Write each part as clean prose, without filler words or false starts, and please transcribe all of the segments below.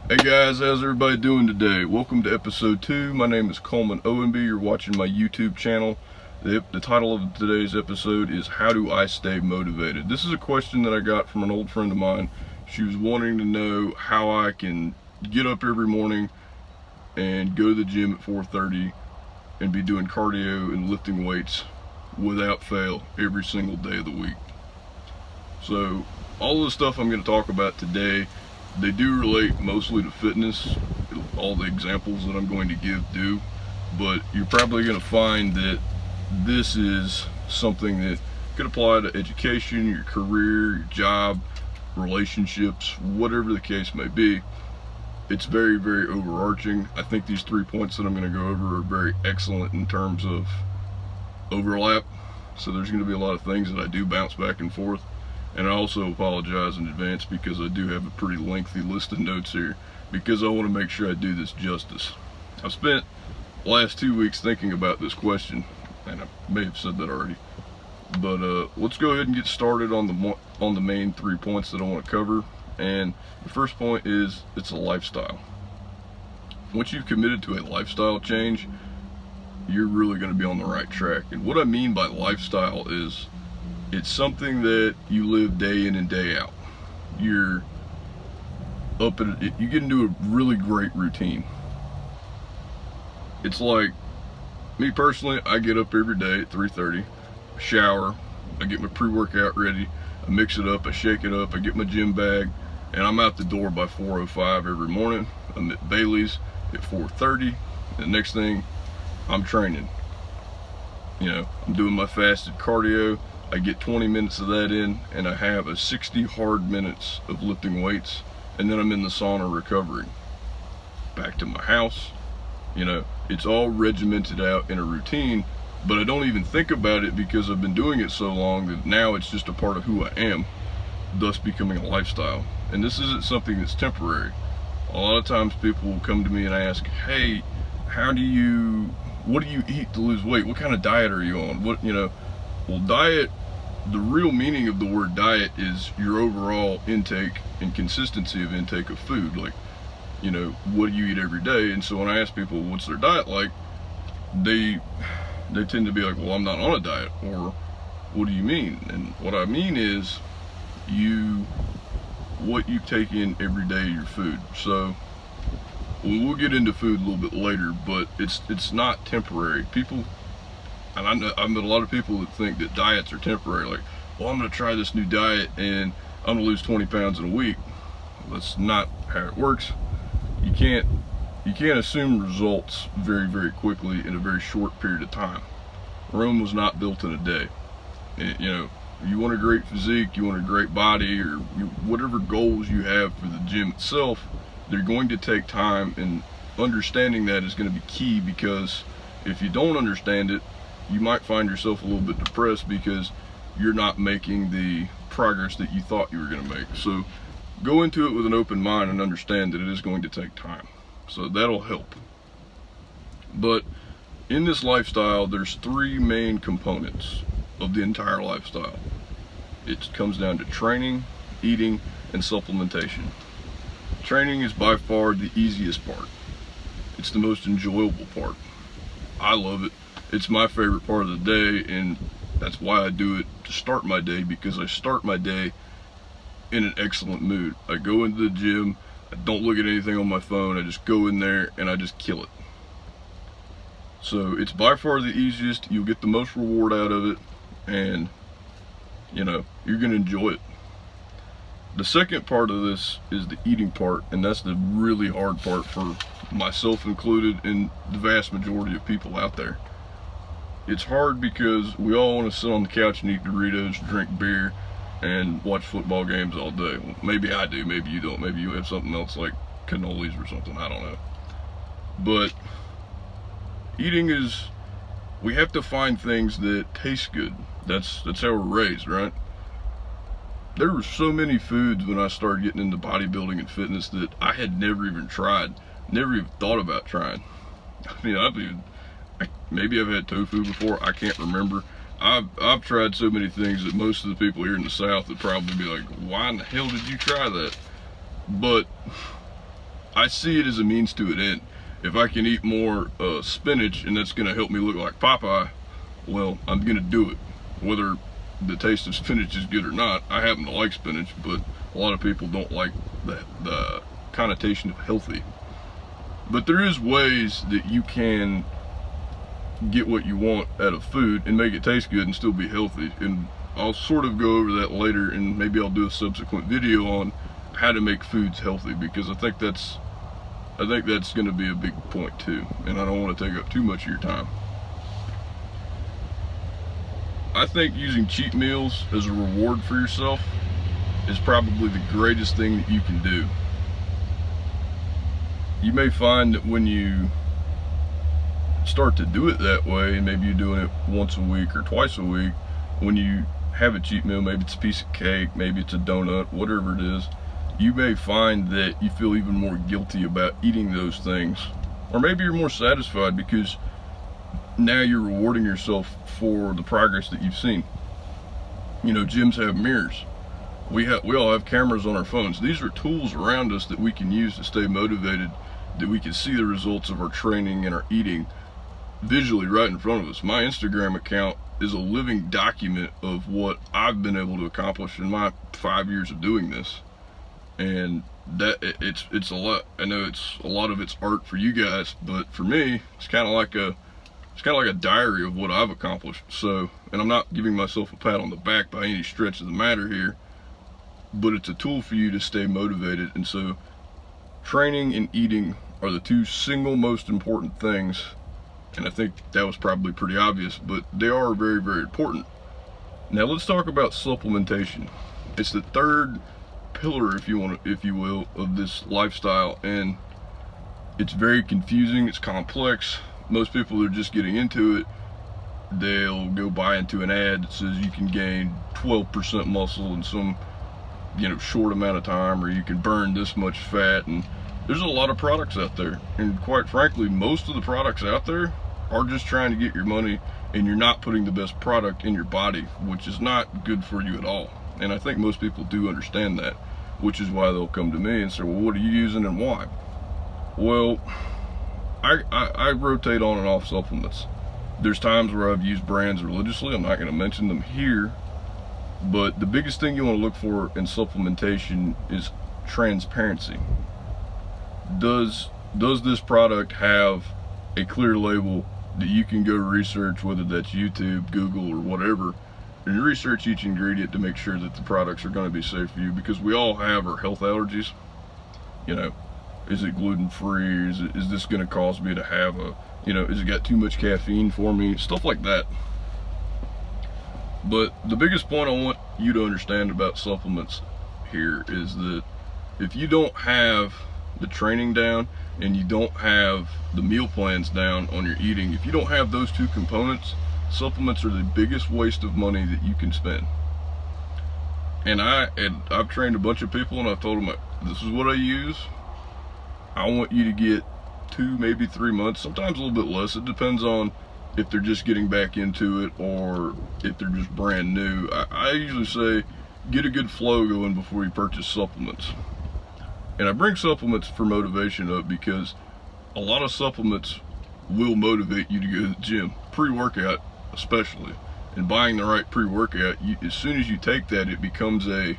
Hey guys, how's everybody doing today? Welcome to episode 2. My name is Coleman Owenby. You're watching my YouTube channel. The title of today's episode is How Do I Stay Motivated? This is a question that I got from an old friend of mine. She was wanting to know how I can get up every morning and go to the gym at 4:30 and be doing cardio and lifting weights without fail every single day of the week. So all of the stuff I'm going to talk about today, they do relate mostly to fitness. All the examples that I'm going to give do, but you're probably going to find that this is something that could apply to education, your career, your job, relationships, whatever the case may be. It's very, very overarching. I think these 3 points that I'm going to go over are very excellent in terms of overlap. So there's going to be a lot of things that I do bounce back and forth. And I also apologize in advance because I do have a pretty lengthy list of notes here because I want to make sure I do this justice. I've spent the last 2 weeks thinking about this question, and I may have said that already. But let's go ahead and get started on the main 3 points that I want to cover. And the first point is it's a lifestyle. Once you've committed to a lifestyle change, you're really going to be on the right track. And what I mean by lifestyle is it's something that you live day in and day out. You're up at you get into a really great routine. It's like me personally, I get up every day at 3:30, shower, I get my pre-workout ready, I mix it up, I shake it up, I get my gym bag, and I'm out the door by 4:05 every morning. I'm at Bailey's at 4:30. The next thing, I'm training. I'm doing my fasted cardio. I get 20 minutes of that in, and I have a 60 hard minutes of lifting weights, and then I'm in the sauna recovering. Back to my house. It's all regimented out in a routine, but I don't even think about it because I've been doing it so long that now it's just a part of who I am, thus becoming a lifestyle. And this isn't something that's temporary. A lot of times people will come to me and ask, hey, what do you eat to lose weight? What kind of diet are you on? Well, diet, the real meaning of the word diet is your overall intake and consistency of intake of food. Like, what do you eat every day? And so when I ask people what's their diet like, they tend to be like, well, I'm not on a diet. Or what do you mean? And what I mean is what you take in every day, your food. So we'll get into food a little bit later, but it's not temporary. People, and I've met a lot of people that think that diets are temporary. Like, well, I'm going to try this new diet and I'm going to lose 20 pounds in a week. Well, that's not how it works. You can't assume results very, very quickly in a very short period of time. Rome was not built in a day. You want a great physique, you want a great body, or whatever goals you have for the gym itself, they're going to take time, and understanding that is going to be key, because if you don't understand it, you might find yourself a little bit depressed because you're not making the progress that you thought you were going to make. So go into it with an open mind and understand that it is going to take time. So that'll help. But in this lifestyle, there's 3 main components of the entire lifestyle. It comes down to training, eating, and supplementation. Training is by far the easiest part. It's the most enjoyable part. I love it. It's my favorite part of the day, and that's why I do it to start my day, because I start my day in an excellent mood. I go into the gym, I don't look at anything on my phone, I just go in there and I just kill it. So it's by far the easiest, you'll get the most reward out of it, and you're going to enjoy it. The second part of this is the eating part, and that's the really hard part for myself included and the vast majority of people out there. It's hard because we all want to sit on the couch and eat Doritos, drink beer, and watch football games all day. Well, maybe I do, maybe you don't. Maybe you have something else like cannolis or something, I don't know. But eating is, we have to find things that taste good. That's how we're raised, right? There were so many foods when I started getting into bodybuilding and fitness that I had never even tried, never even thought about trying. I mean, maybe I've had tofu before, I can't remember. I've tried so many things that most of the people here in the South would probably be like, why in the hell did you try that? But I see it as a means to an end. If I can eat more spinach and that's going to help me look like Popeye, well, I'm going to do it. Whether the taste of spinach is good or not, I happen to like spinach, but a lot of people don't like the connotation of healthy. But there is ways that you can get what you want out of food and make it taste good and still be healthy. And I'll sort of go over that later, and maybe I'll do a subsequent video on how to make foods healthy, because I think that's going to be a big point too, and I don't want to take up too much of your time. I think using cheat meals as a reward for yourself is probably the greatest thing that you can do. You may find that when you start to do it that way, and maybe you're doing it once a week or twice a week, when you have a cheat meal, maybe it's a piece of cake, maybe it's a donut, whatever it is, you may find that you feel even more guilty about eating those things. Or maybe you're more satisfied because now you're rewarding yourself for the progress that you've seen. You know, gyms have mirrors. We all have cameras on our phones. These are tools around us that we can use to stay motivated, that we can see the results of our training and our eating visually right in front of us. My Instagram account is a living document of what I've been able to accomplish in my 5 years of doing this. And that it's a lot. I know it's a lot of it's art for you guys, but for me, it's kind of like a diary of what I've accomplished. So, and I'm not giving myself a pat on the back by any stretch of the matter here, but it's a tool for you to stay motivated. And so, training and eating are the two single most important things. And I think that was probably pretty obvious, but they are very, very important. Now let's talk about supplementation. It's the third pillar, if you will, of this lifestyle, and it's very confusing. It's complex. Most people are just getting into it. They'll go buy into an ad that says you can gain 12% muscle in some, short amount of time, or you can burn this much fat. And there's a lot of products out there, and quite frankly, most of the products out there are just trying to get your money, and you're not putting the best product in your body, which is not good for you at all. And I think most people do understand that, which is why they'll come to me and say, well, what are you using and why? Well, I rotate on and off supplements. There's times where I've used brands religiously. I'm not going to mention them here, but the biggest thing you want to look for in supplementation is transparency. Does this product have a clear label that you can go research, whether that's YouTube, Google, or whatever, and research each ingredient to make sure that the products are going to be safe for you? Because we all have our health allergies. Is it gluten-free? Is this going to cause me to have is it got too much caffeine for me? Stuff like that. But the biggest point I want you to understand about supplements here is that if you don't have the training down and you don't have the meal plans down on your eating, if you don't have those two components, supplements are the biggest waste of money that you can spend. And I've trained a bunch of people, and I've told them, this is what I use. I want you to get 2, maybe 3 months, sometimes a little bit less. It depends on if they're just getting back into it or if they're just brand new. I usually say get a good flow going before you purchase supplements. And I bring supplements for motivation up because a lot of supplements will motivate you to go to the gym, pre-workout especially. And buying the right pre-workout, as soon as you take that, it becomes I'm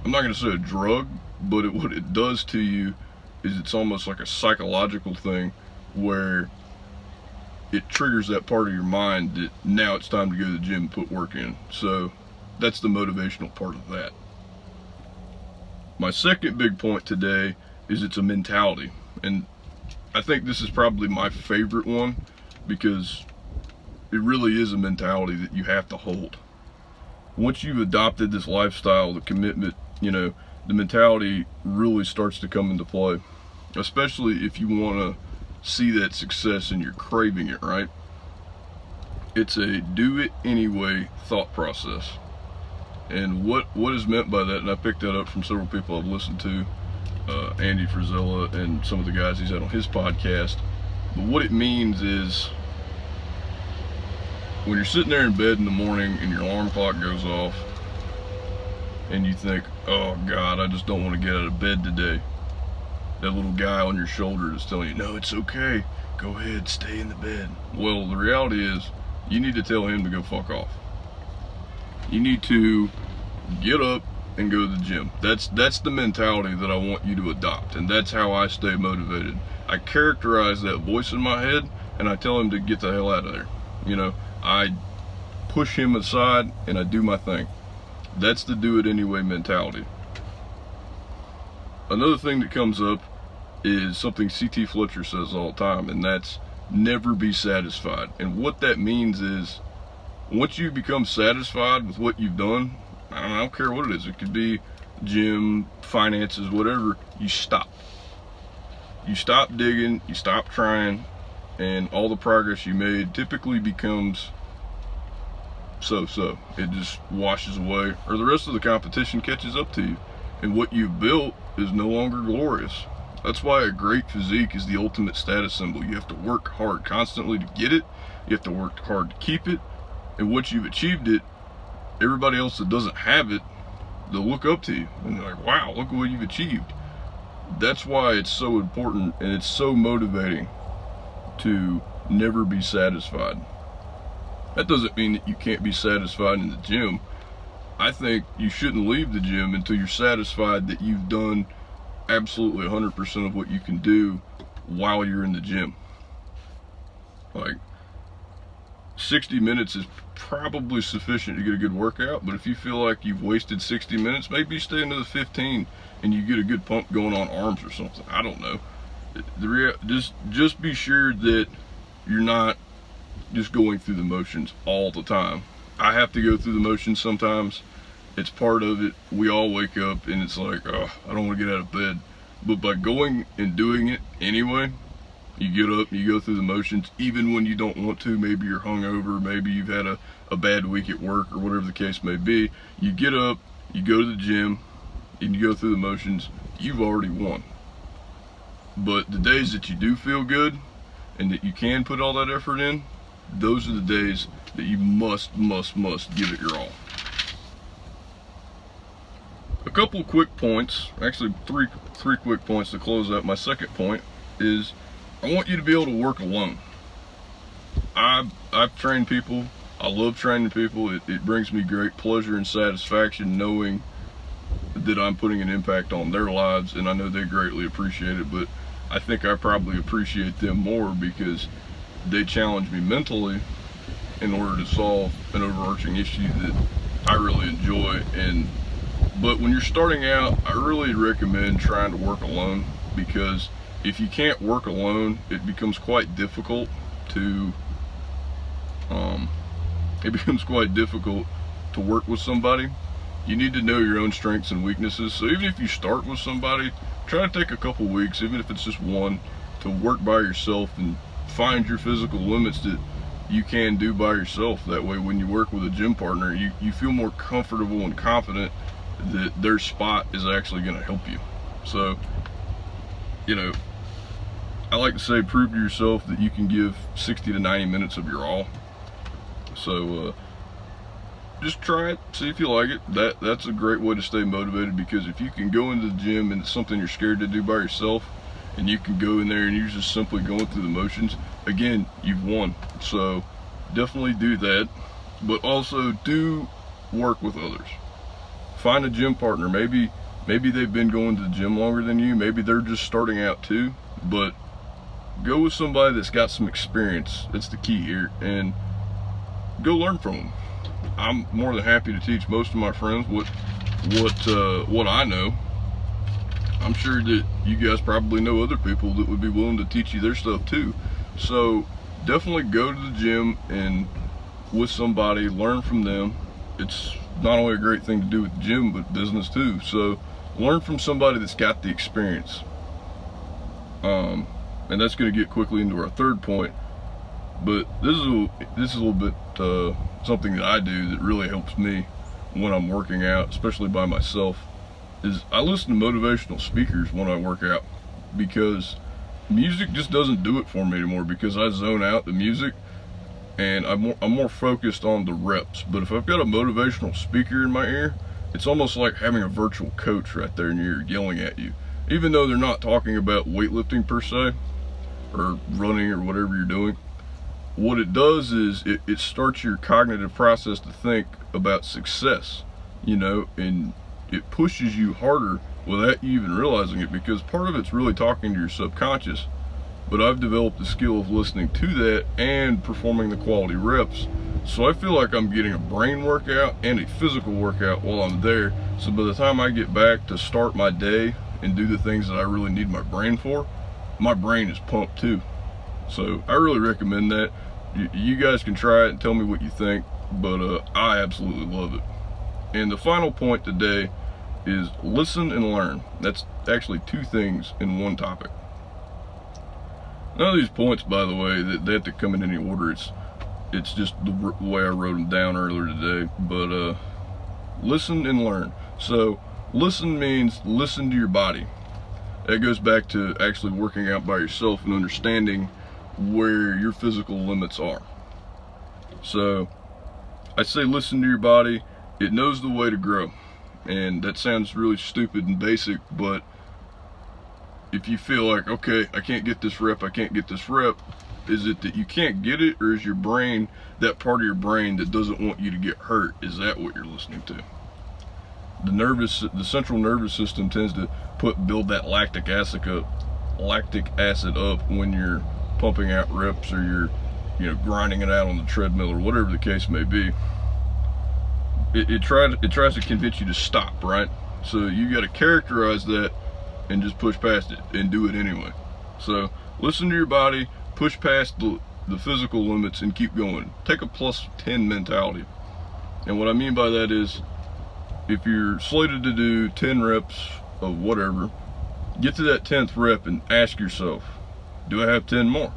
not going to say a drug, but what it does to you is it's almost like a psychological thing where it triggers that part of your mind that now it's time to go to the gym and put work in. So that's the motivational part of that. My second big point today is it's a mentality. And I think this is probably my favorite one because it really is a mentality that you have to hold. Once you've adopted this lifestyle, the commitment, the mentality really starts to come into play, especially if you want to see that success and you're craving it, right? It's a do it anyway thought process. And what is meant by that, and I picked that up from several people I've listened to, Andy Frisella and some of the guys he's had on his podcast. But what it means is when you're sitting there in bed in the morning and your alarm clock goes off and you think, oh God, I just don't want to get out of bed today. that little guy on your shoulder that's telling you, no, it's okay, go ahead, stay in the bed. Well, the reality is, you need to tell him to go fuck off. You need to get up and go to the gym. That's the mentality that I want you to adopt, and that's how I stay motivated. I characterize that voice in my head, and I tell him to get the hell out of there. You know, I push him aside and I do my thing. That's the do it anyway mentality. Another thing that comes up is something C.T. Fletcher says all the time, and that's never be satisfied. And what that means is, once you become satisfied with what you've done, I don't care what it is, it could be gym, finances, whatever, you stop. You stop digging, you stop trying, and all the progress you made typically becomes so-so. It just washes away, or the rest of the competition catches up to you, and what you've built is no longer glorious. That's why a great physique is the ultimate status symbol. You have to work hard constantly to get it, you have to work hard to keep it, and once you've achieved it, everybody else that doesn't have it, they'll look up to you and they're like, wow, look at what you've achieved. That's why it's so important, and it's so motivating to never be satisfied. That doesn't mean that you can't be satisfied in the gym. I think you shouldn't leave the gym until you're satisfied that you've done absolutely 100% of what you can do while you're in the gym. Like, 60 minutes is probably sufficient to get a good workout, but if you feel like you've wasted 60 minutes, maybe you stay another 15 and you get a good pump going on arms or something. I don't know. Just be sure that you're not just going through the motions all the time. I have to go through the motions sometimes. It's part of it. We all wake up and it's like, oh, I don't want to get out of bed. But by going and doing it anyway, you get up and you go through the motions, even when you don't want to. Maybe you're hungover, maybe you've had a bad week at work, or whatever the case may be. You get up, you go to the gym, and you go through the motions. You've already won. But the days that you do feel good and that you can put all that effort in, those are the days that you must give it your all. A couple quick points, actually three quick points to close out. My second point is, I want you to be able to work alone. I've trained people. I love training people. It brings me great pleasure and satisfaction knowing that I'm putting an impact on their lives, and I know they greatly appreciate it, but I think I probably appreciate them more because they challenge me mentally in order to solve an overarching issue that I really enjoy. But when you're starting out, I really recommend trying to work alone, because if you can't work alone, it becomes quite difficult to work with somebody. You need to know your own strengths and weaknesses. So even if you start with somebody, try to take a couple weeks, even if it's just one, to work by yourself and find your physical limits that you can do by yourself. That way, when you work with a gym partner, you feel more comfortable and confident that their spot is actually going to help you. So, you know, I like to say, prove to yourself that you can give 60 to 90 minutes of your all. So just try it, see if you like it. That's a great way to stay motivated, because if you can go into the gym and it's something you're scared to do by yourself, and you can go in there and you're just simply going through the motions, again, you've won. So definitely do that, but also do work with others. Find a gym partner. Maybe they've been going to the gym longer than you. Maybe they're just starting out too, but go with somebody that's got some experience. That's the key here, and go learn from them. I'm more than happy to teach most of my friends what I know. I'm sure that you guys probably know other people that would be willing to teach you their stuff too. So definitely go to the gym and with somebody, learn from them. It's not only a great thing to do with the gym, but business too. So learn from somebody that's got the experience. And that's going to get quickly into our third point. But this is a little bit something that I do that really helps me when I'm working out, especially by myself, is I listen to motivational speakers when I work out, because music just doesn't do it for me anymore, because I zone out the music and I'm more focused on the reps. But if I've got a motivational speaker in my ear, it's almost like having a virtual coach right there in your ear yelling at you. even though they're not talking about weightlifting per se, or running or whatever you're doing, what it does is it starts your cognitive process to think about success, you know, and it pushes you harder without you even realizing it, because part of it's really talking to your subconscious. But I've developed the skill of listening to that and performing the quality reps. So I feel like I'm getting a brain workout and a physical workout while I'm there. So by the time I get back to start my day and do the things that I really need my brain for, my brain is pumped too. So I really recommend that. You guys can try it and tell me what you think, but I absolutely love it. And the final point today is listen and learn. That's actually two things in one topic. None of these points, by the way, they have to come in any order. It's just the way I wrote them down earlier today. But listen and learn. So listen means listen to your body. That goes back to actually working out by yourself and understanding where your physical limits are. So I say listen to your body. It knows the way to grow. And that sounds really stupid and basic, but if you feel like, okay, I can't get this rep, is it that you can't get it, or is your brain, that part of your brain that doesn't want you to get hurt, is that what you're listening to? The central nervous system tends to build that lactic acid up when you're pumping out reps, or you're grinding it out on the treadmill, or whatever the case may be. It tries to convince you to stop, right? So you got to characterize that and just push past it and do it anyway. So listen to your body, push past the physical limits, and keep going. Take a +10 mentality. And what I mean by that is, if you're slated to do 10 reps of whatever, get to that 10th rep and ask yourself, do I have 10 more?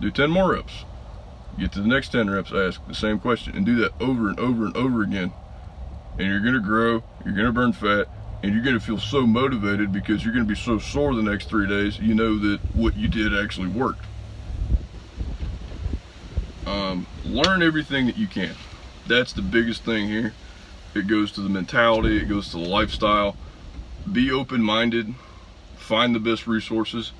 Do 10 more reps. Get to the next 10 reps, ask the same question, and do that over and over and over again. And you're gonna grow, you're gonna burn fat, and you're going to feel so motivated, because you're going to be so sore the next 3 days, you know that what you did actually worked. Learn everything that you can. That's the biggest thing here. It goes to the mentality, it goes to the lifestyle. Be open-minded, find the best resources.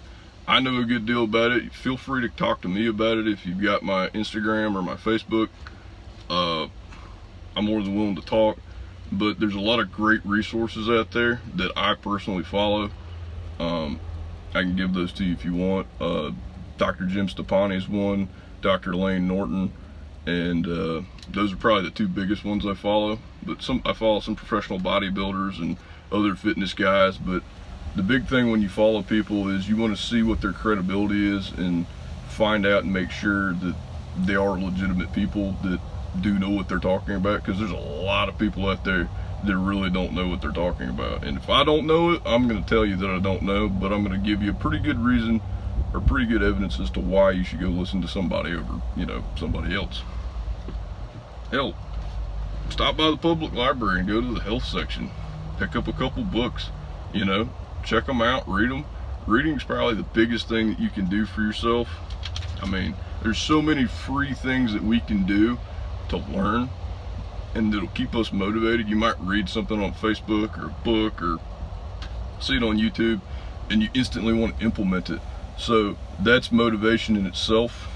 I know a good deal about it. Feel free to talk to me about it if you've got my Instagram or my Facebook. I'm more than willing to talk. But there's a lot of great resources out there that I personally follow. I can give those to you if you want. Dr. Jim Stoppani is one, Dr. Lane Norton, and those are probably the two biggest ones I follow. But I follow some professional bodybuilders and other fitness guys. But the big thing when you follow people is you want to see what their credibility is and find out and make sure that they are legitimate people that do know what they're talking about, because there's a lot of people out there that really don't know what they're talking about. And if I don't know it, I'm going to tell you that I don't know, but I'm going to give you a pretty good reason or pretty good evidence as to why you should go listen to somebody over, somebody else. Hell, stop by the public library and go to the health section. Pick up a couple books, check them out, read them. Reading is probably the biggest thing that you can do for yourself. I mean, there's so many free things that we can do to learn, and it'll keep us motivated. You might read something on Facebook or a book or see it on YouTube, and you instantly want to implement it. So that's motivation in itself.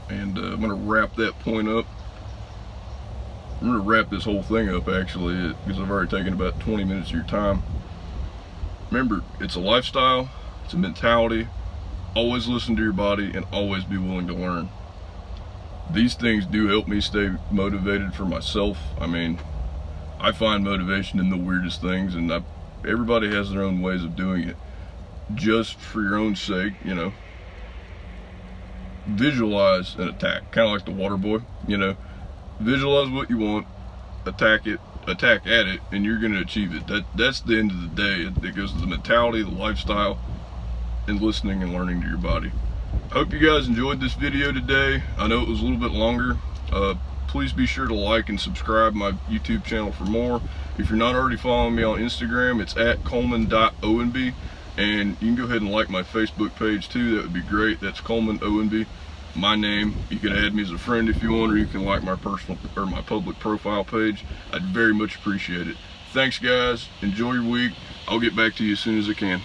And I'm going to wrap that point up. I'm going to wrap this whole thing up, actually, because I've already taken about 20 minutes of your time. Remember, it's a lifestyle, it's a mentality. Always listen to your body and always be willing to learn. These things do help me stay motivated for myself. I mean, I find motivation in the weirdest things, and everybody has their own ways of doing it. Just for your own sake, visualize an attack, kind of like the water boy. Visualize what you want, attack at it, and you're going to achieve it. That's the end of the day. It goes to the mentality, the lifestyle, and listening and learning to your body. I hope you guys enjoyed this video today. I know it was a little bit longer. Please be sure to like and subscribe my YouTube channel for more. If you're not already following me on Instagram, it's @Coleman.Owenby, and you can go ahead and like my Facebook page too. That would be great. That's Coleman Owenby, my name. You can add me as a friend if you want, or you can like my personal or my public profile page. I'd very much appreciate it. Thanks guys, enjoy your week. I'll get back to you as soon as I can.